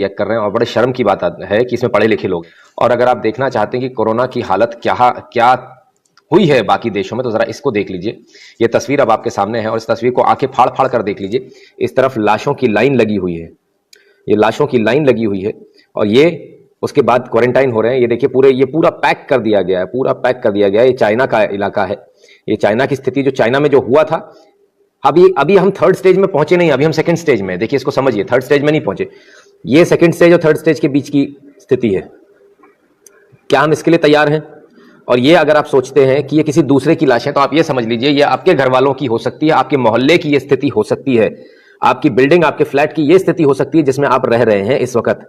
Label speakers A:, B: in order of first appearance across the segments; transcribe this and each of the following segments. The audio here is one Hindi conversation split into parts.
A: रिएक्ट कर रहे हैं और बड़े शर्म की बात है कि इसमें पढ़े लिखे लोग। और अगर आप देखना चाहते हैं कि कोरोना की हालत क्या क्या हुई है बाकी देशों में, तो जरा इसको देख लीजिए। ये तस्वीर अब आपके सामने है और इस तस्वीर को आंखें फाड़ फाड़ कर देख लीजिए। इस तरफ लाशों की लाइन लगी हुई है, ये लाशों की लाइन लगी हुई है और ये उसके बाद क्वारंटाइन हो रहे हैं। ये देखिए ये पूरा पैक कर दिया गया है, पूरा पैक कर दिया गया है। ये चाइना का इलाका है, ये चाइना की स्थिति जो चाइना में जो हुआ था। अभी हम थर्ड स्टेज में पहुंचे नहीं, अभी हम सेकंड स्टेज में। देखिए इसको समझिए, थर्ड स्टेज में नहीं पहुंचे। ये सेकंड स्टेज और थर्ड स्टेज के बीच की स्थिति है। क्या हम इसके लिए तैयार हैं? और ये अगर आप सोचते हैं कि ये किसी दूसरे की लाश है, तो आप ये समझ लीजिए ये आपके घर वालों की हो सकती है, आपके मोहल्ले की ये स्थिति हो सकती है, आपकी बिल्डिंग, आपके फ्लैट की ये स्थिति हो सकती है जिसमें आप रह रहे हैं इस वक्त।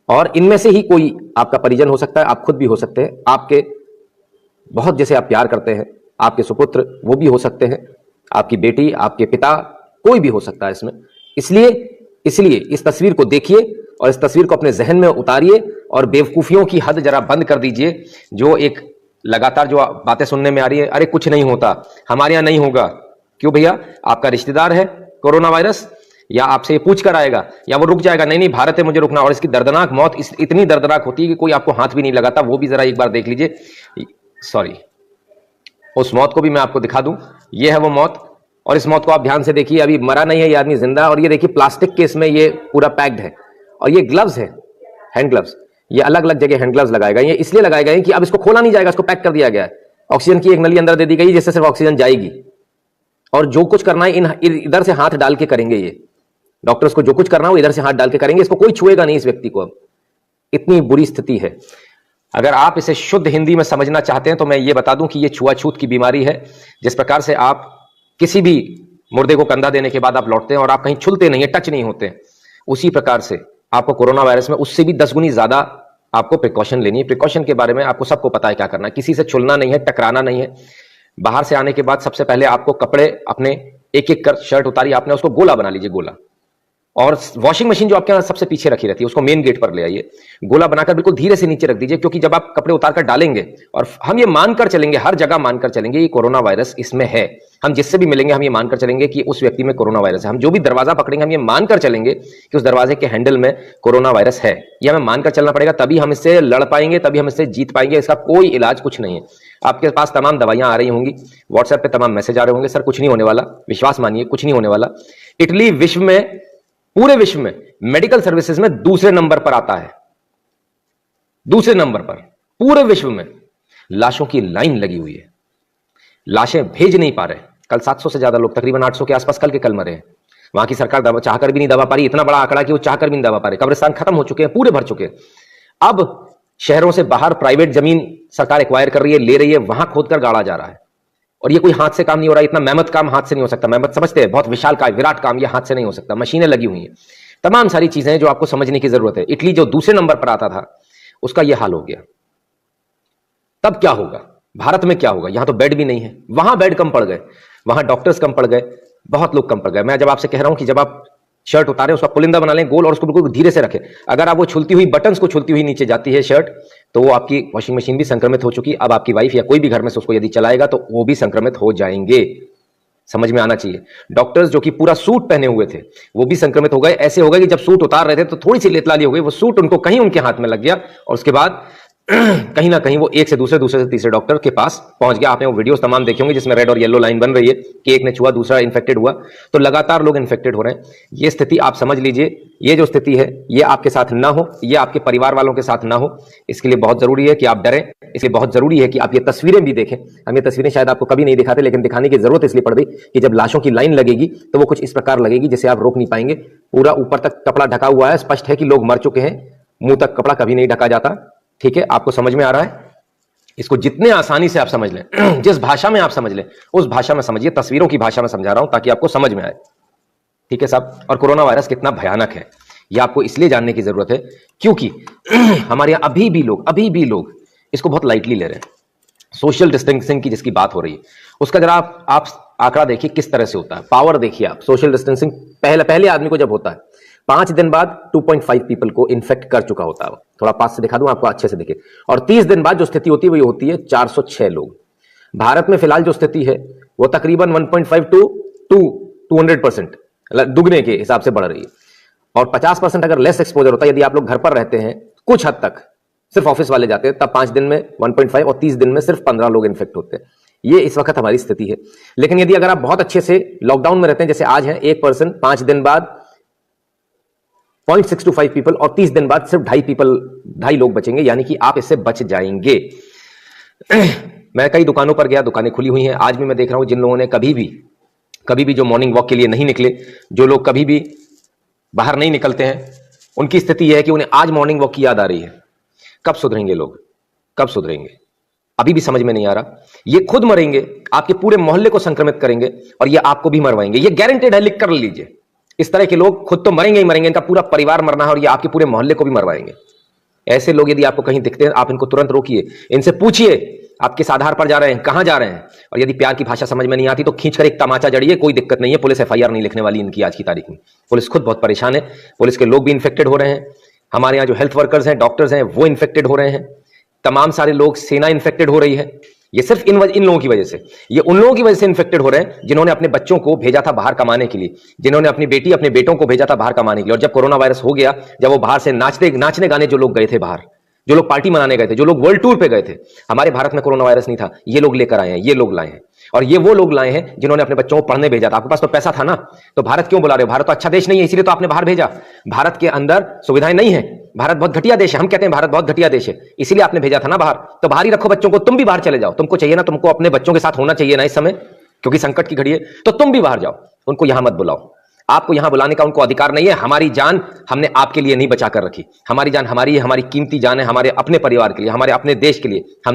A: और इनमें से ही कोई आपका परिजन हो सकता है, आप खुद भी हो सकते हैं, आपके बहुत जैसे आप प्यार करते हैं, आपके सुपुत्र वो भी हो सकते हैं, आपकी बेटी, आपके पिता, कोई भी हो सकता है इसमें। इसलिए इस तस्वीर को देखिए और इस तस्वीर को अपने जहन में उतारिए और बेवकूफियों की हद जरा बंद कर दीजिए। जो एक लगातार जो बातें सुनने में आ रही है, अरे कुछ नहीं होता, हमारे यहां नहीं होगा। क्यों भैया? आपका रिश्तेदार है कोरोना वायरस, या आपसे ये पूछ कर आएगा, या वो रुक जाएगा? नहीं, भारत है, मुझे रुकना। और इसकी दर्दनाक मौत इतनी दर्दनाक होती है कि कोई आपको हाथ भी नहीं लगाता। वो भी जरा एक बार देख लीजिए। सॉरी, उस मौत को भी मैं आपको दिखा दूं। ये है वो मौत, और इस मौत को आप ध्यान से देखिए। अभी मरा नहीं है ये आदमी, जिंदा। और ये देखिए प्लास्टिक के इसमें ये पूरा पैक्ड है। और ये ग्लव्स है, हैंड ग्लव्स। ये अलग अलग जगह हैंड ग्लव्स लगाए गए। ये इसलिए लगाए गए कि अब इसको खोला नहीं जाएगा, इसको पैक कर दिया गया है। ऑक्सीजन की एक नली अंदर दे दी गई जिससे सिर्फ ऑक्सीजन जाएगी। और जो कुछ करना है इधर से हाथ डाल के करेंगे। ये डॉक्टर्स को जो कुछ करना हो इधर से हाथ डाल के करेंगे। इसको कोई छुएगा नहीं, इस व्यक्ति को। अब इतनी बुरी स्थिति है। अगर आप इसे शुद्ध हिंदी में समझना चाहते हैं तो मैं ये बता दूं कि ये छुआछूत की बीमारी है। जिस प्रकार से आप किसी भी मुर्दे को कंधा देने के बाद आप लौटते हैं और आप कहीं छुलते नहीं है, टच नहीं होते, उसी प्रकार से आपको कोरोना वायरस में उससे भी 10 गुनी ज्यादा आपको प्रिकॉशन लेनी है। प्रिकॉशन के बारे में आपको सबको पता है क्या करना है। किसी से छुलना नहीं है, टकराना नहीं है। बाहर से आने के बाद सबसे पहले आपको कपड़े अपने एक एक कर शर्ट उतारिए, आपने उसको गोला बना लीजिए, गोला। और वॉशिंग मशीन जो आपके यहाँ सबसे पीछे रखी रहती है उसको मेन गेट पर ले आइए, गोला बनाकर बिल्कुल धीरे से नीचे रख दीजिए। क्योंकि जब आप कपड़े उतार कर डालेंगे, और हम ये मानकर चलेंगे, हर जगह मानकर चलेंगे ये कोरोना वायरस इसमें है। हम जिससे भी मिलेंगे हम ये मानकर चलेंगे कि उस व्यक्ति में कोरोना वायरस है। हम जो भी दरवाजा पकड़ेंगे हम ये मानकर चलेंगे कि उस दरवाजे के हैंडल में कोरोना वायरस है। ये हमें मानकर चलना पड़ेगा, तभी हम इससे लड़ पाएंगे, तभी हम इससे जीत पाएंगे। इसका कोई इलाज कुछ नहीं है। आपके पास तमाम दवाइयां आ रही होंगी, व्हाट्सएप पे तमाम मैसेज आ रहे होंगे, सर कुछ नहीं होने वाला, विश्वास मानिए कुछ नहीं होने वाला। इटली विश्व में, पूरे विश्व में मेडिकल सर्विसेज में दूसरे नंबर पर आता है, दूसरे नंबर पर पूरे विश्व में। लाशों की लाइन लगी हुई है, लाशें भेज नहीं पा रहे। कल 700 से ज्यादा लोग, तकरीबन 800 के आसपास कल के कल मरे हैं। वहां की सरकार चाहकर भी नहीं दबा पा रही। इतना बड़ा आंकड़ा कि वो चाहकर भी नहीं दबा पा रहे। कब्रिस्तान खत्म हो चुके हैं, पूरे भर चुके हैं। अब शहरों से बाहर प्राइवेट जमीन सरकार एक्वायर कर रही है, ले रही है, वहां खोदकर गाड़ा जा रहा है। और ये कोई हाथ से काम नहीं हो रहा। इतना मेहनत काम हाथ से नहीं हो सकता। मेहनत समझते हैं, बहुत विशाल का विराट काम, ये हाथ से नहीं हो सकता। मशीनें लगी हुई हैं, तमाम सारी चीजें जो आपको समझने की जरूरत है। इटली जो दूसरे नंबर पर आता था उसका यह हाल हो गया। तब क्या होगा? भारत में क्या होगा? यहां तो बेड भी नहीं है, वहां बेड कम पड़ गए, वहां डॉक्टर्स कम पड़ गए, बहुत लोग कम पड़ गए। मैं जब आपसे कह रहा हूं कि जब आप शर्ट उतारें उसका पुलिंदा बना लें गोल और उसको बिल्कुल धीरे से रखें। अगर आप वो छुलती हुई बटन्स को छुलती हुई नीचे जाती है शर्ट, तो वो आपकी वॉशिंग मशीन भी संक्रमित हो चुकी। अब आपकी वाइफ या कोई भी घर में से उसको यदि चलाएगा तो वो भी संक्रमित हो जाएंगे। समझ में आना चाहिए। डॉक्टर्स जो कि पूरा सूट पहने हुए थे वो भी संक्रमित हो गए। ऐसे हो गए कि जब सूट उतार रहे थे तो थोड़ी सी लेतलाली हो गई, वो सूट उनको कहीं उनके हाथ में लग गया और उसके बाद कहीं ना कहीं वो एक से दूसरे, दूसरे से तीसरे डॉक्टर के पास पहुंच गया। आपने वो वीडियोस तमाम देखे होंगे जिसमें रेड और येलो लाइन बन रही है कि एक ने छुआ दूसरा इन्फेक्टेड हुआ। तो लगातार लोग इन्फेक्टेड हो रहे हैं। ये स्थिति आप समझ लीजिए, ये जो स्थिति है ये आपके साथ ना हो, ये आपके परिवार वालों के साथ ना हो। इसके लिए बहुत जरूरी है कि आप डरें। इसलिए बहुत जरूरी है कि आप ये तस्वीरें भी देखें। हम ये तस्वीरें शायद आपको कभी नहीं दिखाते, लेकिन दिखाने की जरूरत इसलिए पड़ गई कि जब लाशों की लाइन लगेगी तो वो कुछ इस प्रकार लगेगी जिसे आप रोक नहीं पाएंगे। पूरा ऊपर तक कपड़ा ढका हुआ है, स्पष्ट है कि लोग मर चुके हैं। मुंह तक कपड़ा कभी नहीं ढका जाता। ठीक है, आपको समझ में आ रहा है? इसको जितने आसानी से आप समझ लें, जिस भाषा में आप समझ लें उस भाषा में समझिए। तस्वीरों की भाषा में समझा रहा हूं ताकि आपको समझ में आए। ठीक है साहब? और कोरोना वायरस कितना भयानक है यह आपको इसलिए जानने की जरूरत है क्योंकि हमारे यहां अभी भी लोग इसको बहुत लाइटली ले रहे हैं। सोशल डिस्टेंसिंग की जिसकी बात हो रही है उसका जरा आप आंकड़ा देखिए किस तरह से होता है। पावर देखिए आप। सोशल डिस्टेंसिंग पहले आदमी को जब होता है 5 दिन बाद 2.5 पीपल को इन्फेक्ट कर चुका होता है। थोड़ा पास से दिखा दूं आपको, अच्छे से देखिए। और 30 दिन बाद जो स्थिति होती है वो होती है 406 लोग। भारत में फिलहाल जो स्थिति है वो तकरीबन 1.5 to 200% दुगने के हिसाब से बढ़ रही है। और 50% अगर लेस एक्सपोजर होता, यदि आप लोग घर पर रहते हैं, कुछ हद तक सिर्फ ऑफिस वाले जाते हैं, तब 5 दिन में 1.5 और 30 दिन में सिर्फ 15 लोग इन्फेक्ट होते हैं। ये इस वक्त हमारी स्थिति है। लेकिन यदि अगर आप बहुत अच्छे से लॉकडाउन में रहते हैं, जैसे आज है, 1% 5 दिन बाद 0.625 पीपल और 30 दिन बाद सिर्फ 2.5 लोग बचेंगे, यानी कि आप इससे बच जाएंगे। मैं कई दुकानों पर गया, दुकानें खुली हुई हैं। आज भी मैं देख रहा हूं जिन लोगों ने कभी भी जो मॉर्निंग वॉक के लिए नहीं निकले, जो लोग कभी भी बाहर नहीं निकलते हैं, उनकी स्थिति यह है कि उन्हें आज मॉर्निंग वॉक की याद आ रही है। कब सुधरेंगे लोग, कब सुधरेंगे? अभी भी समझ में नहीं आ रहा। ये खुद मरेंगे, आपके पूरे मोहल्ले को संक्रमित करेंगे और ये आपको भी मरवाएंगे। ये गारंटेड है, लिख कर लीजिए। इस तरह के लोग खुद तो मरेंगे ही मरेंगे, इनका पूरा परिवार मरना है और ये आपके पूरे मोहल्ले को भी मरवाएंगे। ऐसे लोग यदि आपको कहीं दिखते हैं, आप इनको तुरंत रोकिए, इनसे पूछिए आप किस आधार पर जा रहे हैं, कहां जा रहे हैं। और यदि प्यार की भाषा समझ में नहीं आती तो खींचकर एक तमाचा जड़िए, कोई दिक्कत नहीं है। पुलिस एफआईआर नहीं लिखने वाली इनकी आज की तारीख में। पुलिस खुद बहुत परेशान है, पुलिस के लोग भी इन्फेक्टेड हो रहे हैं। हमारे यहाँ जो हेल्थ वर्कर्स हैं, डॉक्टर्स हैं, वो इन्फेक्टेड हो रहे हैं। तमाम सारे लोग, सेना इन्फेक्टेड हो रही है। ये सिर्फ इन लोगों की वजह से, ये उन लोगों की वजह से इन्फेक्टेड हो रहे हैं जिन्होंने अपने बच्चों को भेजा था बाहर कमाने के लिए, जिन्होंने अपनी बेटी अपने बेटों को भेजा था बाहर कमाने के लिए। और जब कोरोना वायरस हो गया, जब वो बाहर से नाचने गाने जो लोग गए थे बाहर, जो लोग पार्टी मनाने गए थे, जो लोग वर्ल्ड टूर पे गए थे, हमारे भारत में कोरोना वायरस नहीं था, ये लोग लेकर आए हैं, ये लोग लाए हैं। और ये वो लोग लाए हैं जिन्होंने अपने बच्चों को पढ़ने भेजा था। आपके पास तो पैसा था ना, तो भारत क्यों बुला रहे हो? भारत तो अच्छा देश नहीं है, इसीलिए तो आपने बाहर भेजा। भारत के अंदर सुविधाएं नहीं है, भारत बहुत घटिया देश है। हम कहते हैं भारत बहुत घटिया देश है, इसीलिए आपने भेजा था ना बाहर। तो बाहर ही रखो बच्चों को, तुम भी बाहर चले जाओ। तुमको चाहिए ना, तुमको अपने बच्चों के साथ होना चाहिए ना इस समय, क्योंकि संकट की घड़ी है, तो तुम भी बाहर जाओ। उनको यहां मत बुलाओ, आपको यहां बुलाने का उनको अधिकार नहीं है। हमारी जान हमने आपके लिए नहीं बचा कर रखी, हमारी जान हमारी है, हमारी कीमती जान है, हमारे अपने परिवार के लिए, हमारे अपने देश के लिए। हम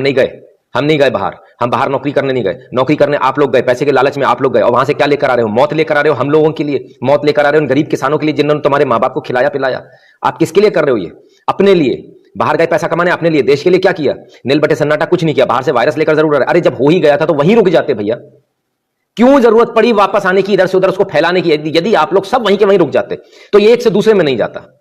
A: नहीं गए बाहर, हम बाहर नौकरी करने नहीं गए। नौकरी करने आप लोग गए, पैसे के लालच में आप लोग गए, और वहां से क्या लेकर आ रहे हो? मौत लेकर आ रहे हो हम लोगों के लिए, मौत लेकर आ रहे हो उन गरीब किसानों के लिए जिन्होंने तुम्हारे माँ बाप को खिलाया पिलाया। आप किसके लिए कर रहे हो ये? अपने लिए। बाहर गए पैसा कमाने, अपने लिए। देश के लिए क्या किया? नील बटे सन्नाटा, कुछ नहीं किया। बाहर से वायरस लेकर जरूर आ रहे। अरे जब हो ही गया था तो वहीं रुक जाते भैया, क्यों जरूरत पड़ी वापस आने की, इधर से उधर उसको फैलाने की? यदि आप लोग सब वहीं के वहीं रुक जाते तो ये एक से दूसरे में नहीं जाता।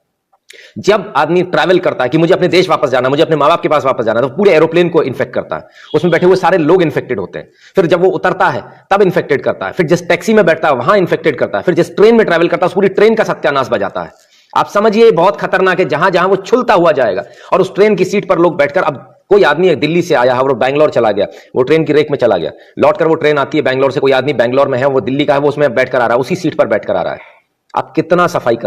A: जब आदमी ट्रैवल करता है कि मुझे अपने देश वापस जाना, मुझे अपने माँ बाप के पास वापस जाना, तो पूरे एरोप्लेन को इन्फेक्ट करता है, उसमें बैठे हुए सारे लोग इन्फेक्टेड होते हैं। फिर जब वो उतरता है तब इन्फेक्टेड करता है, फिर जिस टैक्सी में बैठता है वहां इन्फेक्टेड करता है, फिर जिस ट्रेन में ट्रैवल करता है उस पूरी ट्रेन का सत्यानाश बजाता है। आप समझिए बहुत खतरनाक है। जहां जहां वो छुलता हुआ जाएगा और उस ट्रेन की सीट पर लोग बैठकर, अब कोई आदमी दिल्ली से आया है और बैंगलोर चला गया, वो ट्रेन की रेक में चला गया, लौटकर वो ट्रेन आती है बैंगलोर से, कोई आदमी बैंगलोर में है, वो दिल्ली का है, वो उसमें बैठकर आ रहा है, उसी सीट पर बैठकर आ रहा है। आप कितना सफाई